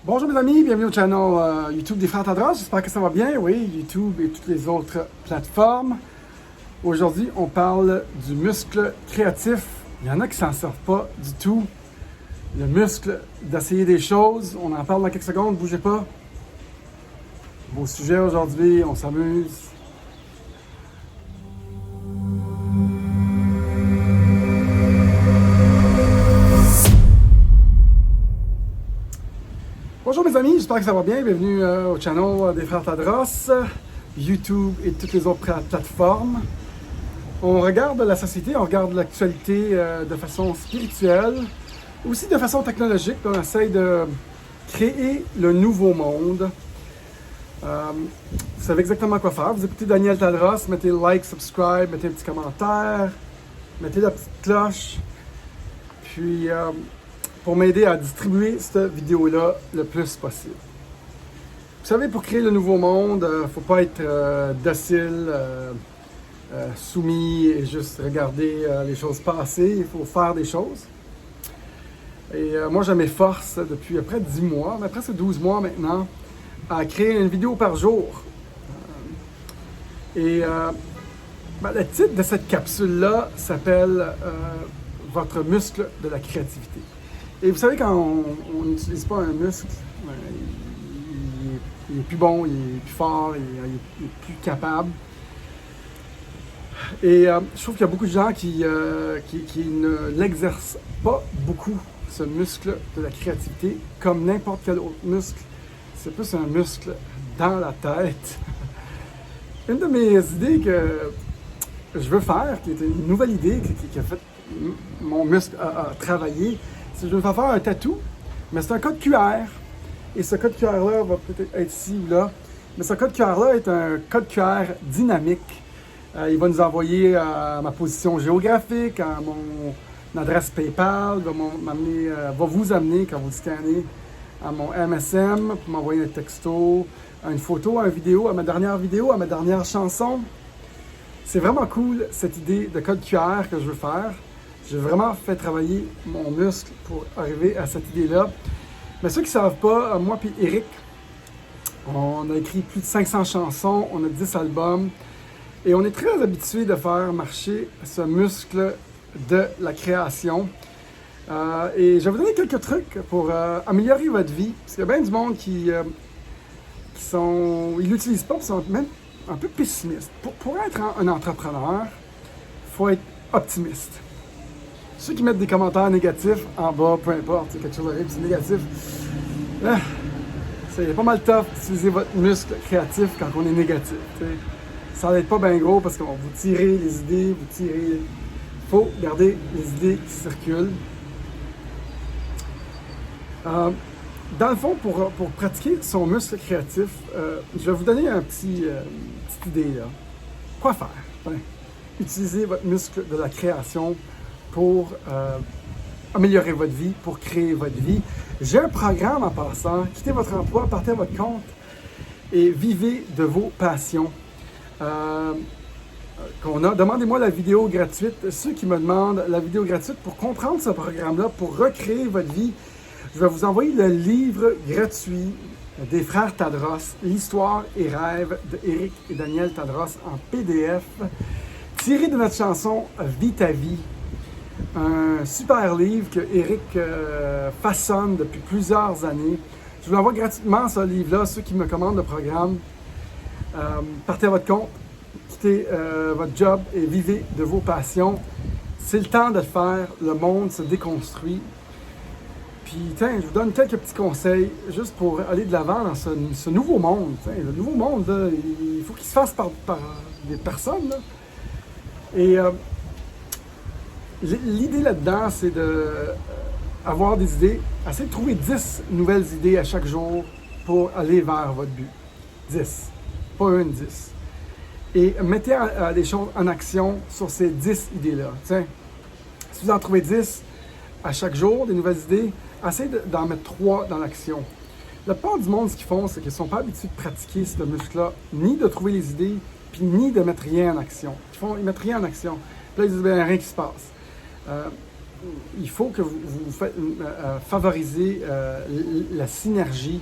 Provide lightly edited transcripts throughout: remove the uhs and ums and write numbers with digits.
Bonjour mes amis, bienvenue au channel YouTube des Frères Tadros. J'espère que ça va bien, oui, YouTube et toutes les autres plateformes. Aujourd'hui, on parle du muscle créatif. Il y en a qui s'en sortent pas du tout. Le muscle d'essayer des choses. On en parle dans quelques secondes, bougez pas. Beau sujet aujourd'hui, on s'amuse. Bonjour mes amis, j'espère que ça va bien. Bienvenue au channel des Frères Tadros, YouTube et toutes les autres plateformes. On regarde la société, on regarde l'actualité de façon spirituelle, aussi de façon technologique. On essaye de créer le nouveau monde. Vous savez exactement quoi faire. Vous écoutez Daniel Tadros, mettez like, subscribe, mettez un petit commentaire, mettez la petite cloche. Puis, pour m'aider à distribuer cette vidéo-là le plus possible. Vous savez, pour créer le nouveau monde, il ne faut pas être docile, soumis et juste regarder les choses passer. Il faut faire des choses. Et moi, je m'efforce depuis près de 10 mois, mais presque 12 mois maintenant, à créer une vidéo par jour. Le titre de cette capsule-là s'appelle Votre muscle de la créativité. Et vous savez, quand on n'utilise pas un muscle, il est plus bon, il est plus fort, il est plus capable. Et je trouve qu'il y a beaucoup de gens qui ne l'exercent pas beaucoup, ce muscle de la créativité, comme n'importe quel autre muscle. C'est plus un muscle dans la tête. Une de mes idées que je veux faire, qui est une nouvelle idée, qui a fait mon muscle à travailler, c'est que je vais faire un tatou, mais c'est un code QR. Et ce code QR-là va peut-être être ici ou là. Mais ce code QR-là est un code QR dynamique. Il va nous envoyer à ma position géographique, à mon adresse PayPal, va vous amener, quand vous le scannez, à mon MSM, pour m'envoyer un texto, une photo, une vidéo, à ma dernière chanson. C'est vraiment cool, cette idée de code QR que je veux faire. J'ai vraiment fait travailler mon muscle pour arriver à cette idée-là. Mais ceux qui ne savent pas, moi et Eric, on a écrit plus de 500 chansons, on a 10 albums. Et on est très habitué de faire marcher ce muscle de la création. Et je vais vous donner quelques trucs pour améliorer votre vie. Parce qu'il y a bien du monde qui ils l'utilisent pas, ils sont même un peu pessimistes. Pour être un entrepreneur, il faut être optimiste. Ceux qui mettent des commentaires négatifs en bas, peu importe, c'est quelque chose d'horrible, c'est négatif. C'est pas mal tough d'utiliser votre muscle créatif quand on est négatif. T'sais. Ça n'aide pas bien gros parce qu'on vous tirez les idées, il faut garder les idées qui circulent. Dans le fond, pour pratiquer son muscle créatif, je vais vous donner une petite idée. Là. Quoi faire? Utilisez votre muscle de la création pour améliorer votre vie, pour créer votre vie. J'ai un programme en passant. Quittez votre emploi, partez à votre compte et vivez de vos passions. Demandez-moi la vidéo gratuite. Ceux qui me demandent la vidéo gratuite pour comprendre ce programme-là, pour recréer votre vie, je vais vous envoyer le livre gratuit des Frères Tadros, l'histoire et rêve de Eric et Daniel Tadros en PDF, tiré de notre chanson Vis ta vie. Un super livre que Eric façonne depuis plusieurs années. Je vous l'envoie gratuitement, ce livre-là, ceux qui me commandent le programme. Partez à votre compte, quittez votre job et vivez de vos passions. C'est le temps de le faire, le monde se déconstruit. Puis, tiens, je vous donne quelques petits conseils juste pour aller de l'avant dans ce nouveau monde. T'sais, le nouveau monde, là, il faut qu'il se fasse par des personnes. Là. Et l'idée là-dedans, c'est d'avoir des idées, essayer de trouver 10 nouvelles idées à chaque jour pour aller vers votre but. 10, pas 10. Et mettez des choses en action sur ces 10 idées-là. Tiens, si vous en trouvez 10 à chaque jour, des nouvelles idées, essayez d'en mettre 3 dans l'action. La plupart du monde, ce qu'ils font, c'est qu'ils ne sont pas habitués de pratiquer ce muscle-là, ni de trouver les idées, puis ni de mettre rien en action. Ils mettent rien en action. Puis là, ils disent, rien qui se passe. il faut que vous favorisez la synergie,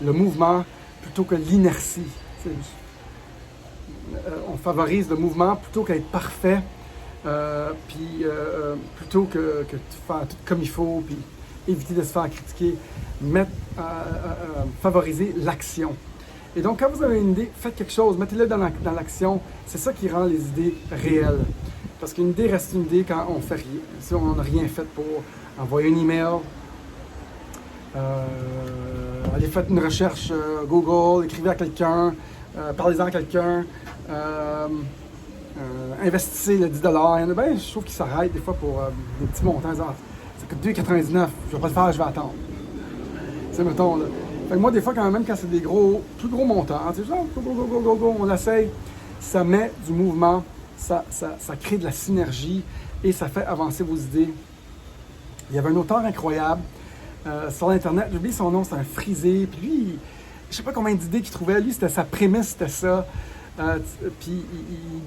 le mouvement, plutôt que l'inertie. On favorise le mouvement plutôt qu'être parfait, plutôt que de faire tout comme il faut, puis éviter de se faire critiquer, favoriser l'action. Et donc, quand vous avez une idée, faites quelque chose, mettez-le dans l'action. C'est ça qui rend les idées réelles. Parce qu'une idée reste une idée quand on fait rien. Si on n'a rien fait pour envoyer un email, allez faire une recherche Google, écrivez à quelqu'un, parlez-en à quelqu'un, investissez le 10$. Il y en a bien, je trouve qu'ils s'arrêtent des fois pour des petits montants. Ça coûte 2,99$, je ne vais pas le faire, je vais attendre. C'est mettons là. Fait que moi, des fois, même quand c'est des plus gros montants, c'est genre, go, on l'essaye, ça met du mouvement, ça crée de la synergie et ça fait avancer vos idées. Il y avait un auteur incroyable sur l'Internet, j'oublie son nom, c'est un frisé, puis lui, je sais pas combien d'idées qu'il trouvait, lui, c'était sa prémisse, c'était ça. Puis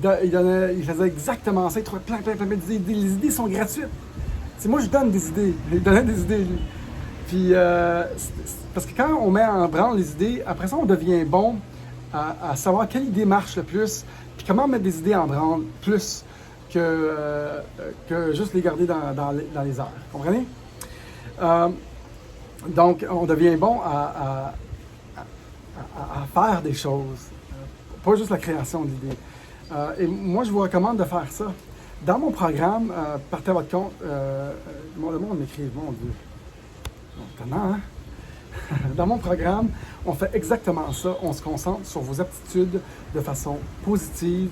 il faisait exactement ça, il trouvait plein d'idées. Les idées sont gratuites. C'est moi, je donne des idées. Il donnait des idées, lui. Puis, parce que quand on met en branle les idées, après ça, on devient bon à savoir quelle idée marche le plus, puis comment mettre des idées en branle plus que juste les garder dans les airs. Comprenez? Donc, on devient bon à faire des choses, pas juste la création d'idées. Et moi, je vous recommande de faire ça. Dans mon programme, partez à votre compte, le monde m'écrit, mon Dieu. Hein? Dans mon programme, on fait exactement ça. On se concentre sur vos aptitudes de façon positive,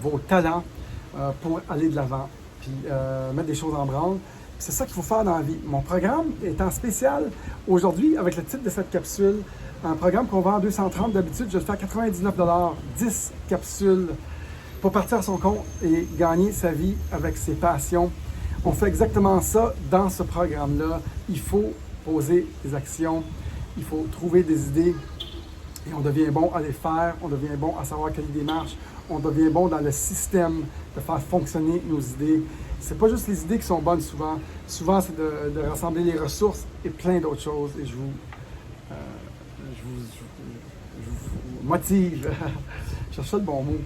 vos talents pour aller de l'avant, puis mettre des choses en branle. C'est ça qu'il faut faire dans la vie. Mon programme est en spécial aujourd'hui avec le titre de cette capsule. Un programme qu'on vend à 230 d'habitude, je le fais à 99$, 10 capsules pour partir à son compte et gagner sa vie avec ses passions. On fait exactement ça dans ce programme-là. Il faut poser des actions, il faut trouver des idées et on devient bon à les faire, on devient bon à savoir quelle idée marche, on devient bon dans le système de faire fonctionner nos idées. C'est pas juste les idées qui sont bonnes souvent. Souvent, c'est de rassembler les ressources et plein d'autres choses. Et je vous motive, je cherche le bon mot,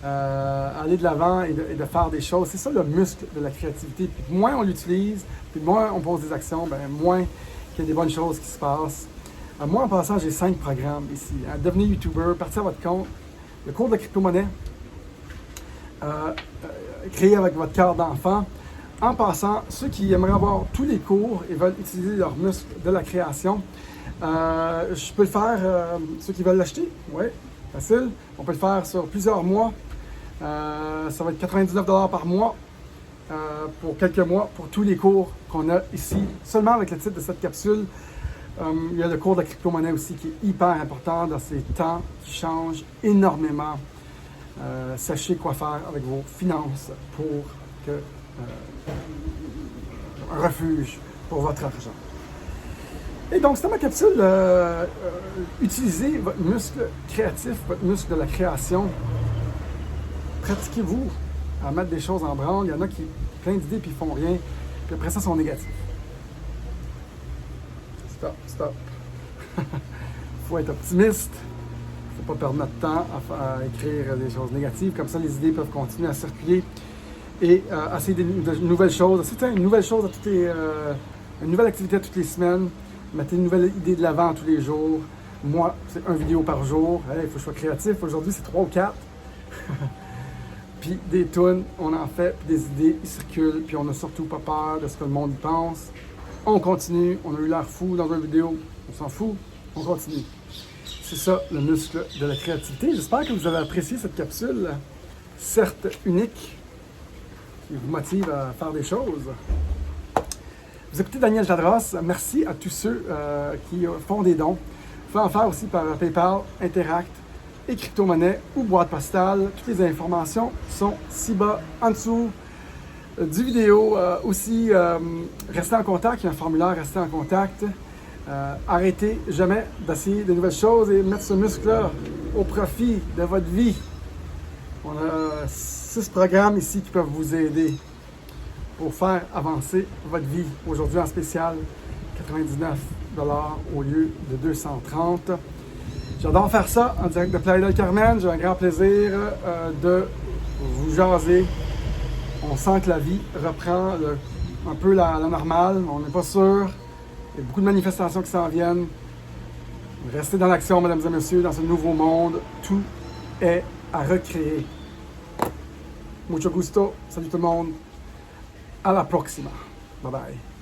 aller de l'avant et de faire des choses. C'est ça le muscle de la créativité. Puis moins on l'utilise, puis moins on pose des actions, bien, moins il y a des bonnes choses qui se passent. Moi, en passant, j'ai 5 programmes ici. Devenez YouTuber, partir à votre compte, le cours de crypto-monnaie, créer avec votre cœur d'enfant. En passant, ceux qui aimeraient avoir tous les cours et veulent utiliser leur muscle de la création, je peux le faire, ceux qui veulent l'acheter, oui, facile. On peut le faire sur plusieurs mois. Ça va être 99$ par mois pour quelques mois pour tous les cours qu'on a ici. Seulement avec le titre de cette capsule, il y a le cours de crypto-monnaie aussi qui est hyper important dans ces temps qui changent énormément. Sachez quoi faire avec vos finances pour un refuge pour votre argent. Et donc, c'était ma capsule. Utilisez votre muscle créatif, votre muscle de la création. Pratiquez-vous à mettre des choses en branle. Il y en a qui ont plein d'idées puis ils font rien. Puis après ça, ils sont négatifs. Stop. Il faut être optimiste. Il ne faut pas perdre notre temps à écrire des choses négatives. Comme ça, les idées peuvent continuer à circuler. Et essayer de nouvelles choses. C'est une nouvelle chose une nouvelle activité à toutes les semaines. Mettez une nouvelle idée de l'avant tous les jours. Moi, c'est une vidéo par jour. Il faut que je sois créatif. Aujourd'hui, c'est 3 ou 4. Puis des tunes, on en fait, puis des idées, ils circulent, puis on n'a surtout pas peur de ce que le monde y pense. On continue, on a eu l'air fou dans une vidéo, on s'en fout, on continue. C'est ça, le muscle de la créativité. J'espère que vous avez apprécié cette capsule, certes unique, qui vous motive à faire des choses. Vous écoutez Daniel Tadros. Merci à tous ceux qui font des dons. Vous pouvez en faire aussi par PayPal, Interact et crypto-monnaie ou boîte postale. Toutes les informations sont ci-bas, en dessous du vidéo. Aussi, restez en contact. Il y a un formulaire, restez en contact. Arrêtez jamais d'essayer de nouvelles choses et mettre ce muscle-là au profit de votre vie. On a 6 programmes ici qui peuvent vous aider. pour faire avancer votre vie. Aujourd'hui en spécial, 99 $ au lieu de 230. J'adore faire ça en direct de Playa del Carmen. J'ai un grand plaisir de vous jaser. On sent que la vie reprend un peu la normale. On n'est pas sûr. Il y a beaucoup de manifestations qui s'en viennent. Restez dans l'action, mesdames et messieurs, dans ce nouveau monde. Tout est à recréer. Mucho gusto. Salut tout le monde. À la proxima. Bye bye.